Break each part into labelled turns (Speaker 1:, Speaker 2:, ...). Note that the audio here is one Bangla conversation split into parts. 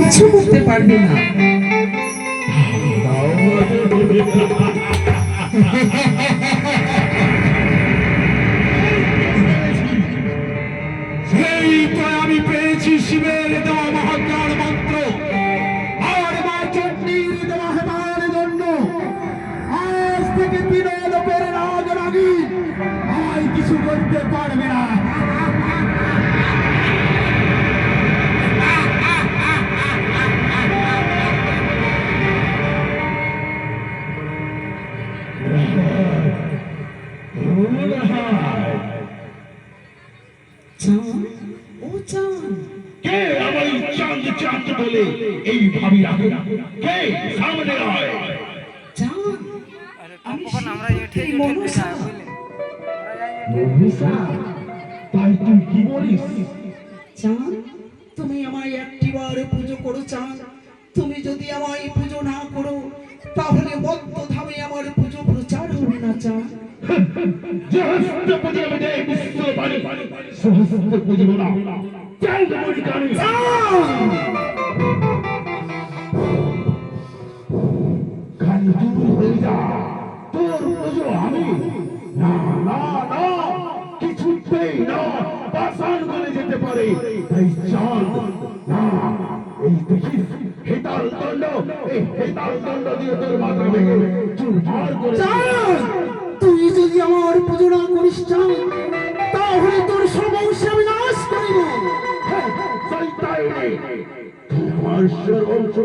Speaker 1: কিচ্ছু করতে পারবে না।
Speaker 2: সেই তো আমি পেয়েছি শিবের দেওয়া মহাজ্ঞান মন্ত্র আর মা চণ্ডীর দেওয়া হেমার দণ্ড। আজ থেকে তিন লোকের রাগ রাগি আমায় কিছু করতে পারবে না।
Speaker 1: ও চাঁদ,
Speaker 2: কে আমার চাঁদ চাঁদ বলে এই ভাবি রাখে? কে সামনে আয়?
Speaker 1: চাঁদ, আমি সেই মনসা।
Speaker 2: মনীষা, তাই তুই কি বলিস?
Speaker 1: চাঁদ, তুমি আমায় একটিবার পুজো করো চাঁদ। তুমি যদি আমায় পুজো না করো তাহলে বদ্ধ ধামে আমার পুজো প্রচার হবে না চাঁদ।
Speaker 2: সহস্র পুজো দে বিশ্ব বাণী, সহস্র পুজো না চাঁদ মনি কানি। কানি দূর হয়ে যা, তোর পুজো আমি না না না কিছুতেই না, পাষাণ বলে যেতে পারে। তাই চাঁদ না, এই দেখিস হেতাল দণ্ড, এই হেতাল দণ্ড দিয়ে তোর মাথা ভেঙে চুরমার করে
Speaker 1: চাঁদ, তুই যদি আমার পুজো না করিস চাঁদ তাহলে তোর সর্বংশ আমি নাশ করিব।
Speaker 2: আমার সর্বংশ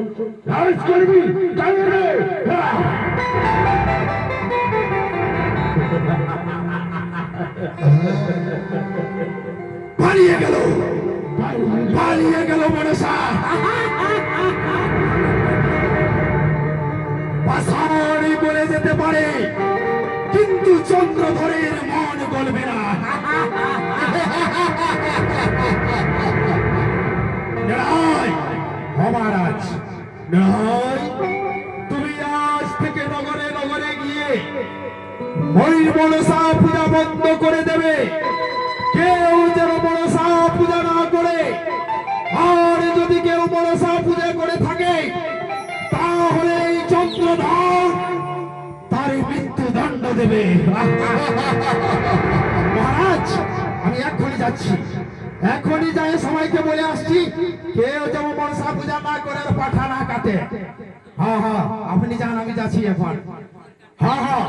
Speaker 2: নাশ করবি? জানি রে। পালিয়ে গেল, পালিয়ে গেল মনসা। পাষাণই বলে যেতে পারে কিন্তু চন্দ্রধরের মন গলবে না। নয় মহারাজ, নয়, তুমি আজ থেকে নগরে নগরে গিয়ে ময়ূর মনসা পূজা বন্ধ করে দেবে। কেউ যেন মনসা পূজা না করে, আর যদি কেউ মনসা পূজা করে থাকে তাহলে এই চন্দ্রধর তার মৃত্যু দণ্ড দেবে। মহারাজ, আমি এখনই যাচ্ছি, এখনই যাই সবাইকে বলে আসছি কেউ যেন মনসা পূজা না করে আর পাঠা না কাটে। হ্যাঁ হ্যাঁ, আপনি যান, আমি যাচ্ছি এখন। হ্যাঁ হ্যাঁ।